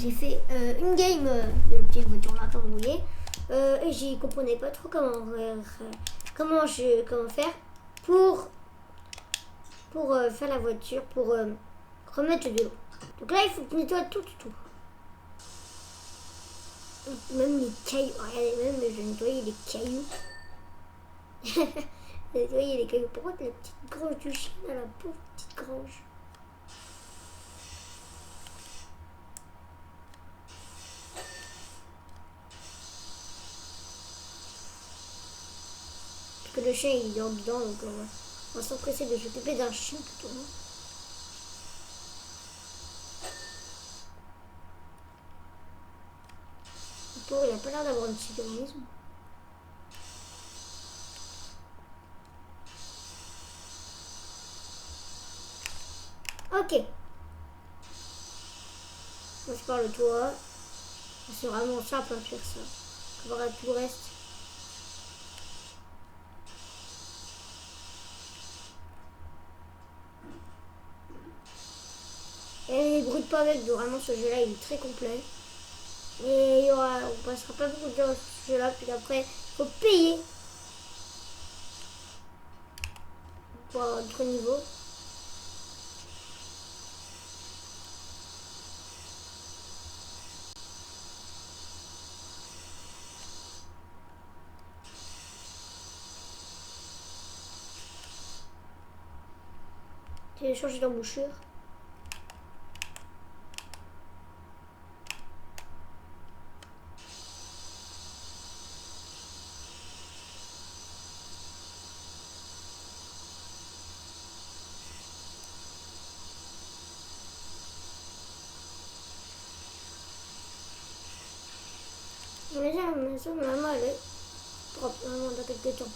j'ai fait une game de la petite voiture là, comme vous voyez. Et j'y comprenais pas trop comment faire pour faire la voiture, pour remettre de l'eau. Donc là, il faut que tu nettoies tout. Même les cailloux. Regardez, même je vais nettoyer les cailloux. Nettoyer les cailloux. Pourquoi la petite grange du chien, là, la pauvre petite grange. Parce que le chien il dort dedans, donc on va s'empresser de s'occuper d'un chien plutôt. Le pauvre, il a pas l'air d'avoir une super maison. Ok. On se parle le toit. C'est vraiment simple à faire ça. Voilà tout le reste. Et il brûle pas avec, donc vraiment ce jeu-là il est très complet. Et on passera pas beaucoup de temps sur ce jeu-là, puis après il faut payer pour avoir d'autres niveaux. J'ai changé d'embouchure. Mais la maison, maman, elle est propre, maman, dans quelques temps.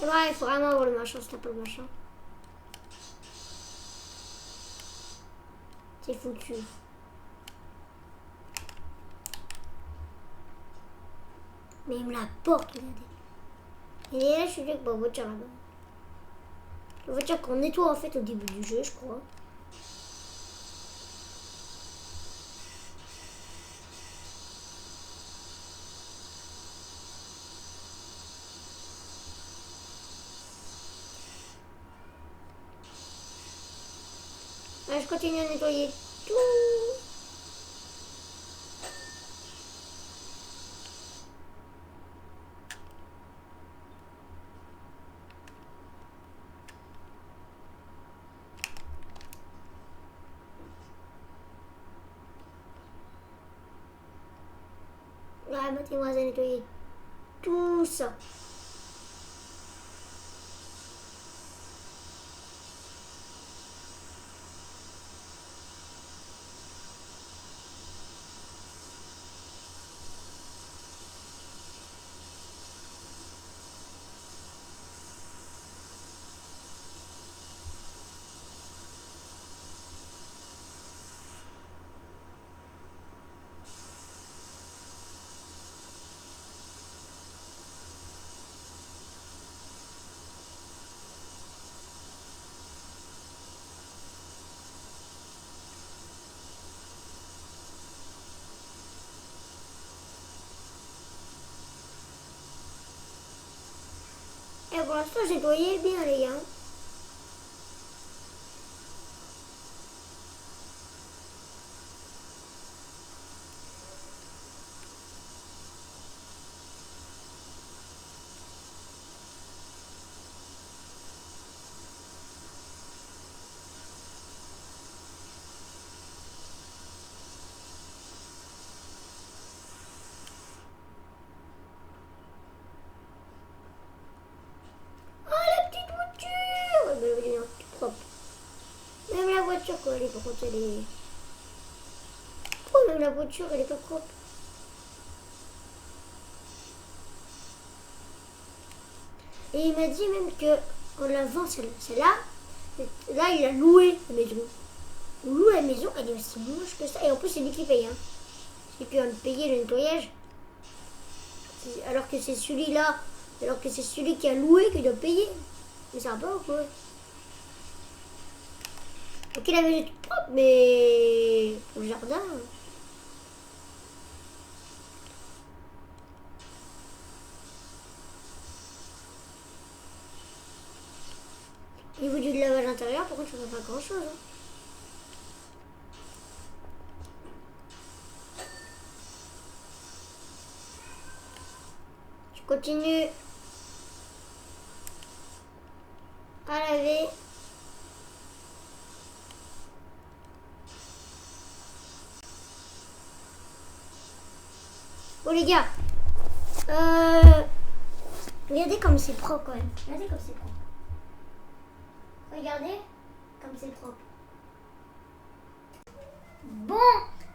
Et ouais, il faut vraiment avoir le machin, c'est pas le machin. C'est foutu. Même la porte, regardez. Et là, je suis avec ma voiture là-bas. La voiture qu'on nettoie en fait au début du jeu, je crois. Là, je continue à nettoyer tout. Là, mettez-moi à nettoyer tout ça. Et pour l'instant, j'ai nettoyé bien, les gars. quoi, elle est par contre, elle est... Pourquoi même la voiture, elle est pas propre? Et il m'a dit même que en lavant celle-là, là il a loué la maison. On loue la maison, elle est aussi moche que ça. Et en plus c'est lui qui paye. Hein. C'est lui qui va me payer le nettoyage. Alors que c'est celui-là, alors que c'est celui qui a loué qui doit payer. Mais ça va pas ou quoi? Ok, la maison est toute propre, mais pour le jardin. Au niveau du lavage intérieur, par contre, je ne peux pas grand chose. Hein. Je continue à laver. Bon les gars, regardez comme c'est propre quand même. Regardez comme c'est propre. Regardez comme c'est propre. Bon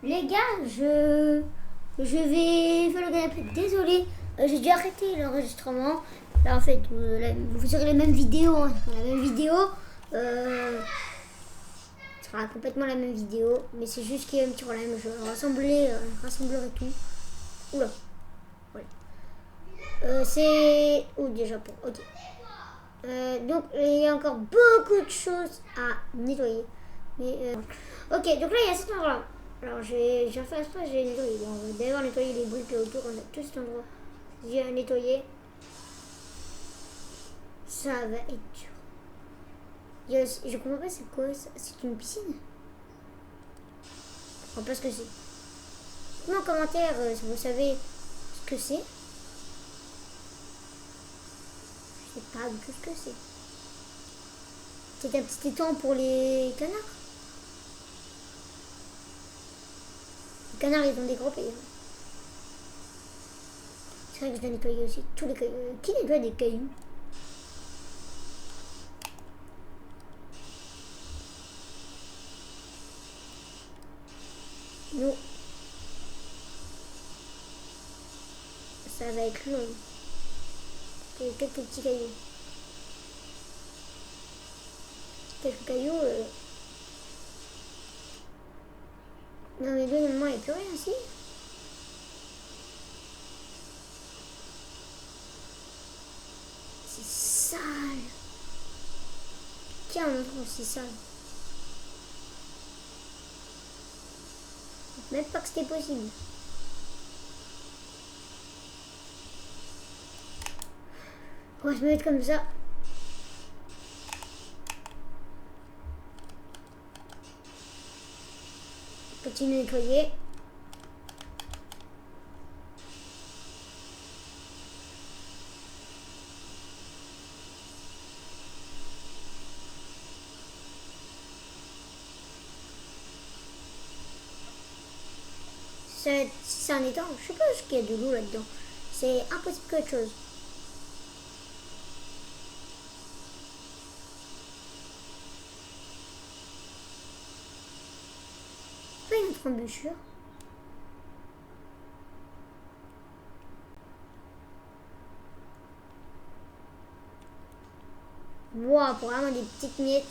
les gars, je vais faire le canapé. Désolée, j'ai dû arrêter l'enregistrement. Là en fait, vous aurez la même vidéo. Hein. La même vidéo. Ce sera complètement la même vidéo. Mais c'est juste qu'il y a un petit problème. Je rassemblerai tout. Oula. Voilà. C'est où déjà pour. Ok. Donc il y a encore beaucoup de choses à nettoyer. Mais ok, donc là il y a cet endroit. Alors j'ai fait exprès, j'ai nettoyé. Bon, on va d'abord nettoyer les briques autour. On a tout cet endroit. J'ai nettoyé. Ça va être dur. Je comprends pas c'est quoi ça. C'est une piscine. Je comprends pas ce que c'est. Dites-moi en commentaire si vous savez ce que c'est. Je sais pas du tout ce que c'est. C'est un petit étang pour les canards. Les canards, ils ont des gros pays. C'est vrai que je dois nettoyer aussi tous les cailloux. Qui nettoie des cailloux? Non. Ça va être long. Il y a quelques petits cailloux. Quelques cailloux. Non mais deux, normalement, il n'y a plus rien ici. C'est sale. Tiens, on montre c'est sale. Même pas que c'était possible. On va se mettre comme ça. Continue à nettoyer. C'est un étang. Je sais pas ce qu'il y a de l'eau là-dedans. C'est impossible quelque chose. Pas une autre embûchure. Wow, pour vraiment des petites miettes.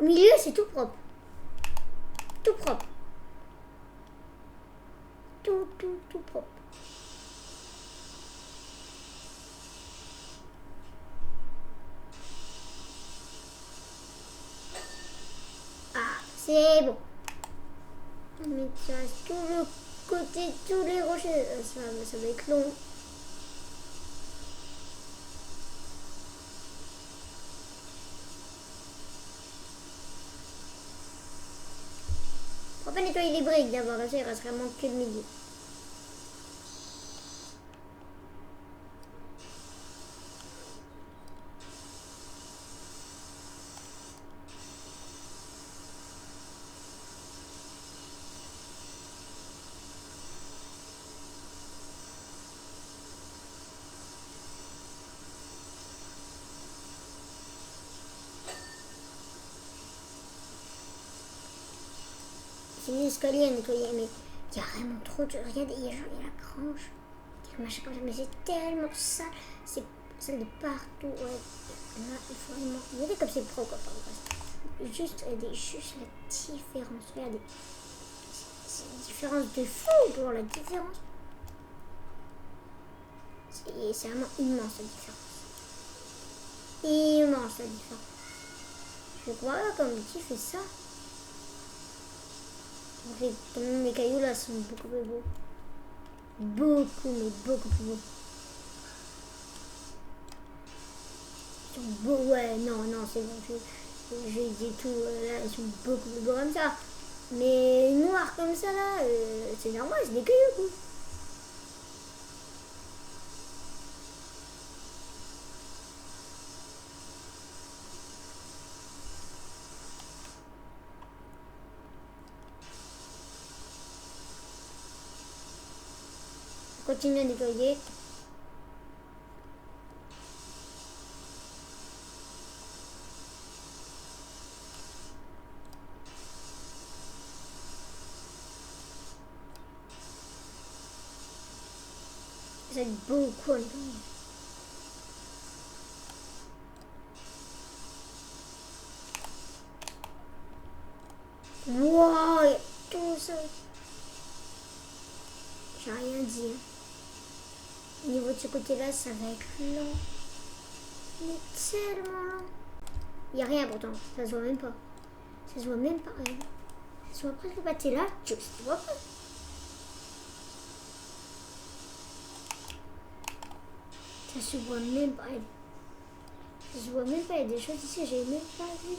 Au milieu, c'est tout propre. Tout propre. Tout propre. Ah, c'est bon. Mais ça reste tout le côté, tous les rochers. Ça va être long. On va pas nettoyer les briques d'abord, là, ça il reste vraiment que le milieu. c'est des escaliers à nettoyer, mais il y a vraiment trop de... Regardez, il y a la grange, machin comme ça, mais c'est tellement sale, c'est sale de partout. Ouais. Là, il faut vraiment... Regardez comme c'est propre, juste, regardez, juste la différence, regardez. C'est une différence de fou pour la différence. C'est vraiment immense la différence. Immense la différence. Je crois comme tu fais ça. Mes cailloux là sont beaucoup plus beaux. Beaucoup, mais beaucoup plus beaux. Ils sont beaux, ouais, non, c'est bon. Je dis tout, là, ils sont beaucoup plus beaux comme ça. Mais noirs comme ça là, c'est normal, c'est des cailloux quoi. Continue à nettoyer. Ça aide beaucoup à nettoyer. Wow, il y a tout ça. J'ai rien dit. Au niveau de ce côté-là, ça va être lent. Mais tellement lent. Il n'y a rien pourtant, ça se voit même pas. Ça se voit même pas. Ça se voit presque pas. T'es là, tu vois pas. Ça se voit même pas. Ça se voit même pas. Il y a des choses ici que j'ai même pas vu.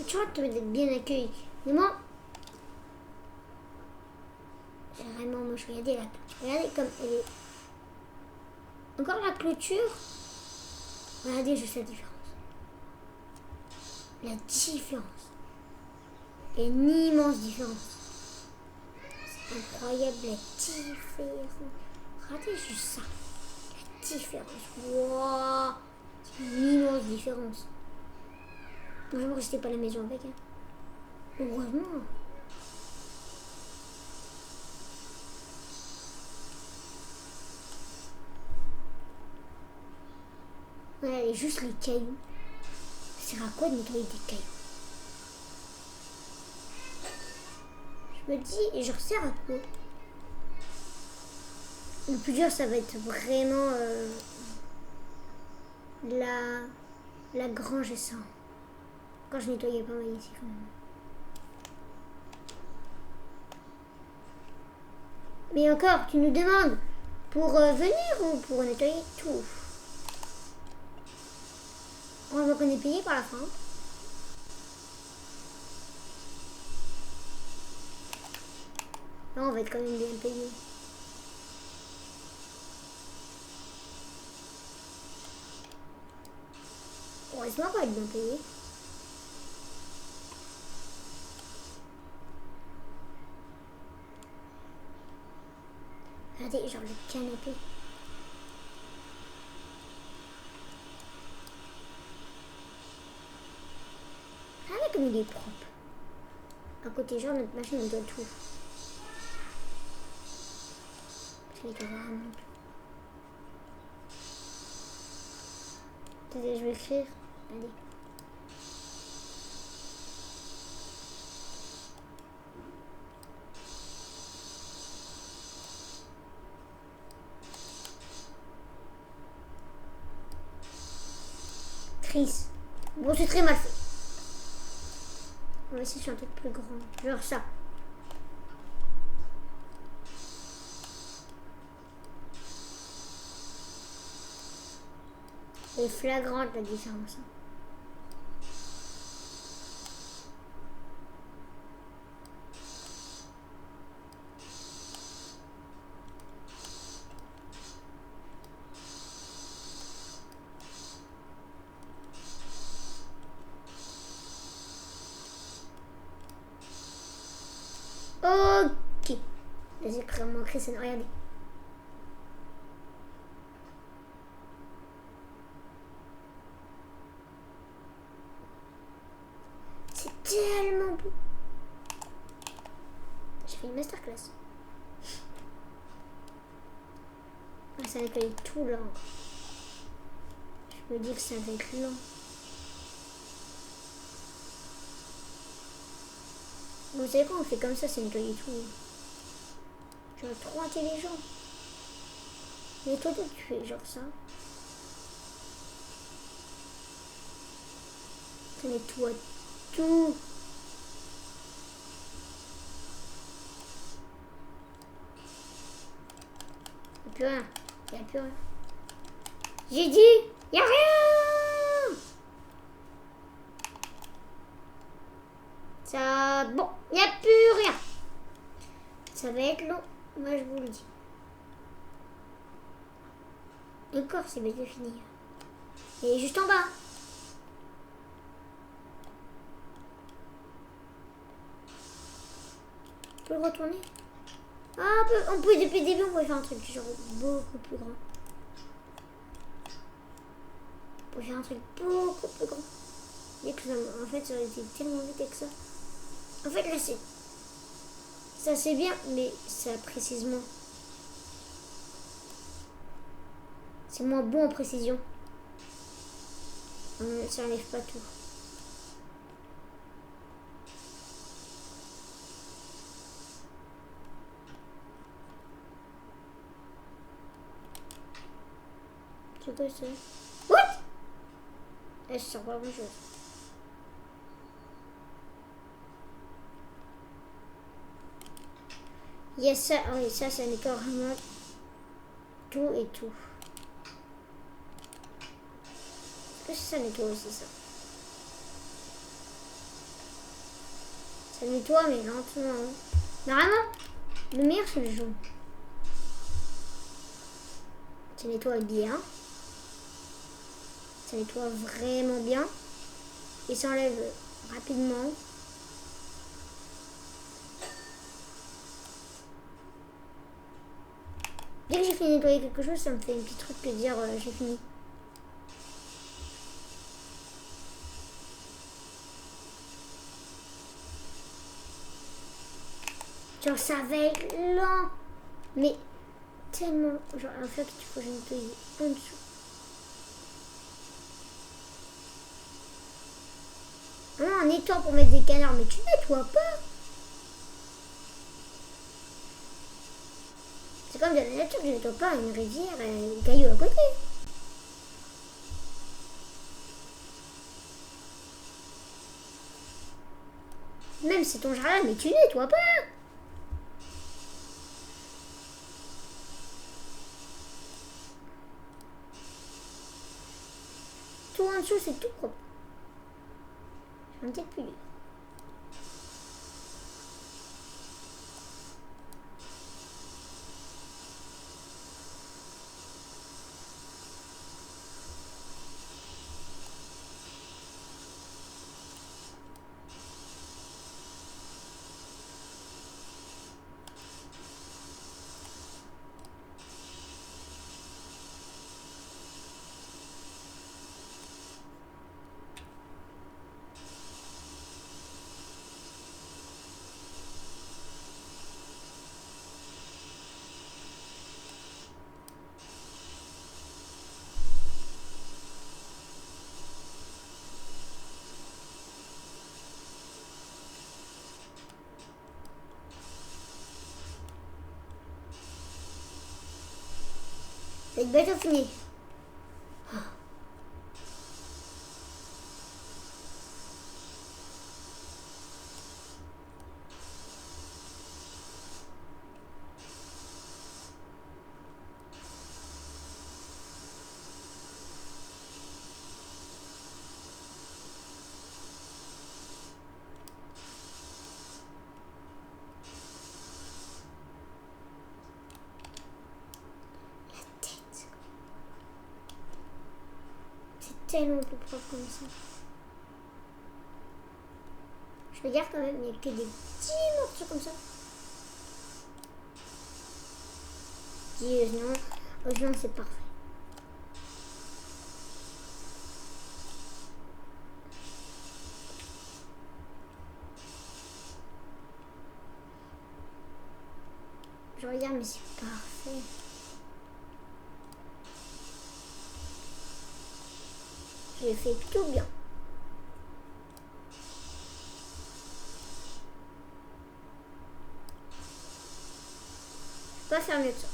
Tu vois, tu vas être bien accueilli. Mais moi, c'est vraiment moche. Regardez là. Regardez comme elle est. Encore la clôture. Regardez juste la différence. La différence. Il y a une immense différence. C'est incroyable la différence. Regardez juste ça. La différence. Wow. C'est une immense différence. Je ne restais pas à la maison avec. Heureusement. Ouais, juste les cailloux. Ça sert à quoi de nettoyer des cailloux? Je me dis, et je resserre à quoi? Le plus dur, ça va être vraiment la grange et ça. Quand je nettoyais pas mal ici quand même. Mais encore, tu nous demandes pour venir ou pour nettoyer tout? On voit qu'on est payé par la fin. Là, on va être quand même bien payé. Heureusement qu'on va être bien payé. Regardez, genre le canapé. Regardez comme il est propre. À côté, genre notre machine, on doit tout. Parce qu'il doit vraiment. Attendez, je vais écrire. Allez. Chris. Bon, c'est très mal fait. On va essayer sur un truc plus grand. Genre ça. Et flagrante la différence. Ok. Vas-y, vraiment, Chris, regardez. C'est tellement beau. J'ai fait une masterclass. Ah, ça va être tout lent. Je me dis que ça va être lent. Vous savez quoi, on fait comme ça, c'est nettoyer tout. Genre trop intelligent. Mais toi, tu fais genre ça. Ça nettoie tout. Y'a plus rien. Y'a plus rien. J'ai dit, y'a rien. Ça, bon, y'a plus rien. Ça va être long, moi je vous le dis. Encore, c'est bientôt fini. Et juste en bas. On peut le retourner. Ah, on peut depuis le début, on pourrait faire un truc genre beaucoup plus grand. On pourrait faire un truc beaucoup plus grand. Et que ça, en fait, ça aurait été tellement vite avec ça. En fait, là, c'est... Ça, c'est bien, mais ça, précisément... C'est moins bon en précision. Ça n'enlève pas tout. C'est quoi ça? What? Je sens pas grand chose. Il y a ça, oui, ça nettoie vraiment tout et tout. Est-ce que ça nettoie aussi ça? Ça nettoie mais lentement. Normalement, le meilleur c'est le jaune. Ça nettoie bien. Ça nettoie vraiment bien. Et ça enlève rapidement. Dès que j'ai fini de nettoyer quelque chose, ça me fait un petit truc de dire j'ai fini. Genre ça va être lent. Mais tellement. Genre en fait il faut que je nettoie en dessous. Non, un nettoie pour mettre des canards, mais tu nettoies pas. C'est comme de la nature, je nettoie pas une rivière et un caillou à côté. Même si c'est ton jardin, mais tu nettoies pas. Tout en dessous, c'est tout propre. J'en ai peut-être plus. C'est bientôt fini. Tellement plus propre comme ça. Je regarde quand même, il n'y a que des petits morceaux comme ça. dis non, non c'est parfait. Je regarde mais c'est parfait. J'ai fait tout bien. Je peux pas faire mieux que ça.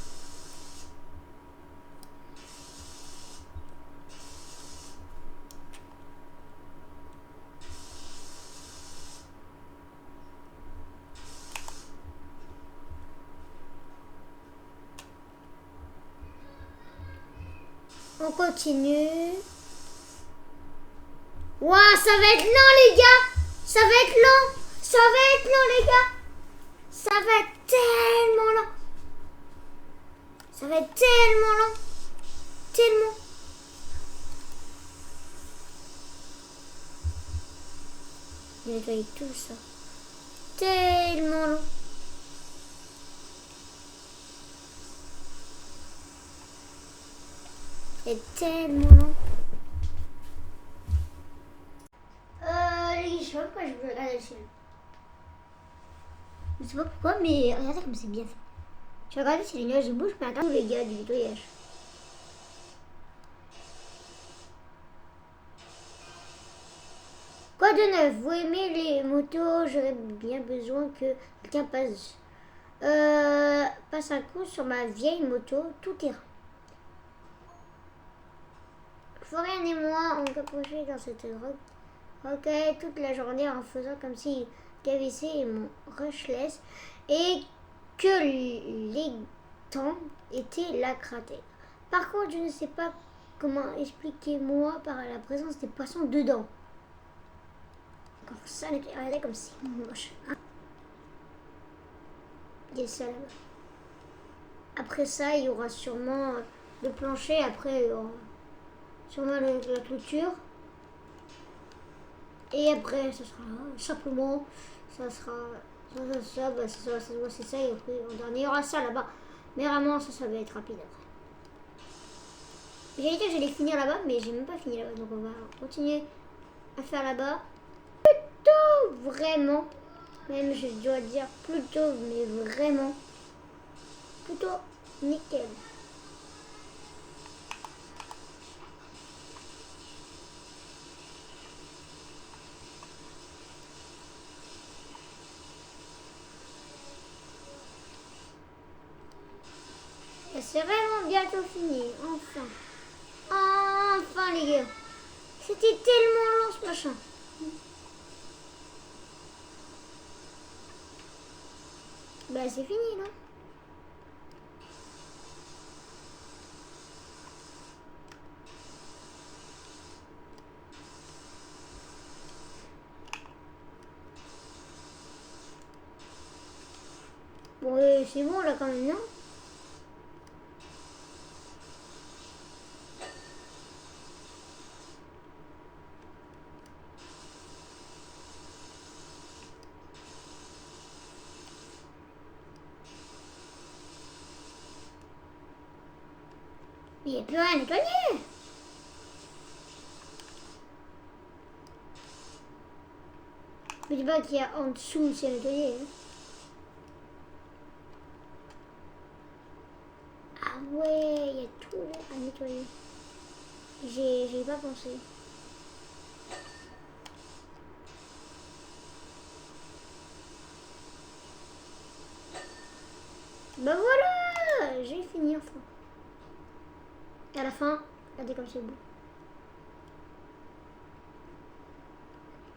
On continue. Waouh, ça va être lent les gars. Ça va être lent. Ça va être lent les gars. Ça va être tellement lent. Ça va être tellement lent. Tellement. J'ai nettoyé tout ça. Tellement lent. C'est tellement lent. Je sais pas pourquoi je veux regarder le film. Je sais pas pourquoi, mais regardez comme c'est bien fait. Je vais regarder si les nuages bougent, mais attends les gars du nettoyage. Quoi de neuf? Vous aimez les motos? J'aurais bien besoin que quelqu'un passe un coup sur ma vieille moto tout terrain. Florian et moi on capochait dans cette roquette toute la journée en faisant comme si KVC et mon rushless et que l'étang était la cratère. Par contre, je ne sais pas comment expliquer moi par la présence des poissons dedans. Encore ça, regardez comme c'est moche. Hein? Il y a ça là-bas. Après ça, il y aura sûrement le plancher. Après, il y aura sûrement la clôture. Et après, ce sera simplement, ça sera c'est ça. Et après, en dernier, il y aura ça là-bas. Mais vraiment, ça va être rapide après. J'allais dire que j'allais finir là-bas, mais j'ai même pas fini là-bas. Donc on va continuer à faire là-bas. Plutôt vraiment, même je dois dire plutôt, mais vraiment, plutôt nickel. C'est vraiment bientôt fini, enfin. Enfin les gars. C'était tellement long ce machin. Bah c'est fini non? Bon c'est bon là quand même non? Mais il n'y a plus rien à nettoyer. Je dis pas qu'il y a en dessous, c'est nettoyé. Hein. Ah ouais, il y a tout là à nettoyer. J'ai pas pensé. Bah voilà, j'ai fini enfin. Et à la fin, regardez comme c'est beau.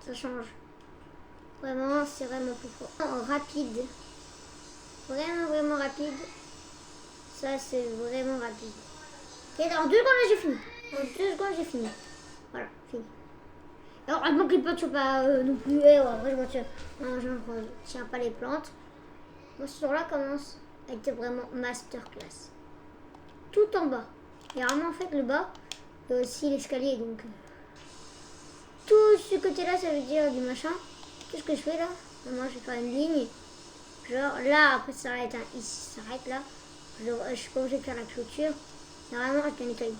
Ça change. Vraiment, c'est vraiment plus fort. Rapide. Vraiment rapide. Ça, c'est vraiment rapide. Ok, en 2 secondes, là, j'ai fini. En 2 secondes, j'ai fini. Voilà, fini. Alors, heureusement que les plantes ne sont pas non plus... après, je ne retiens pas les plantes. Bon, ce tour-là commence à être vraiment masterclass. Tout en bas. Et vraiment, en fait, le bas, il y a aussi l'escalier, donc... tout ce côté-là, ça veut dire du machin. Qu'est-ce que je fais là? Moi, je vais faire une ligne. Genre là, après, ça s'arrête. Hein, ici, ça s'arrête là. Je suis pas obligée de faire la clôture. Normalement, je dois nettoyer.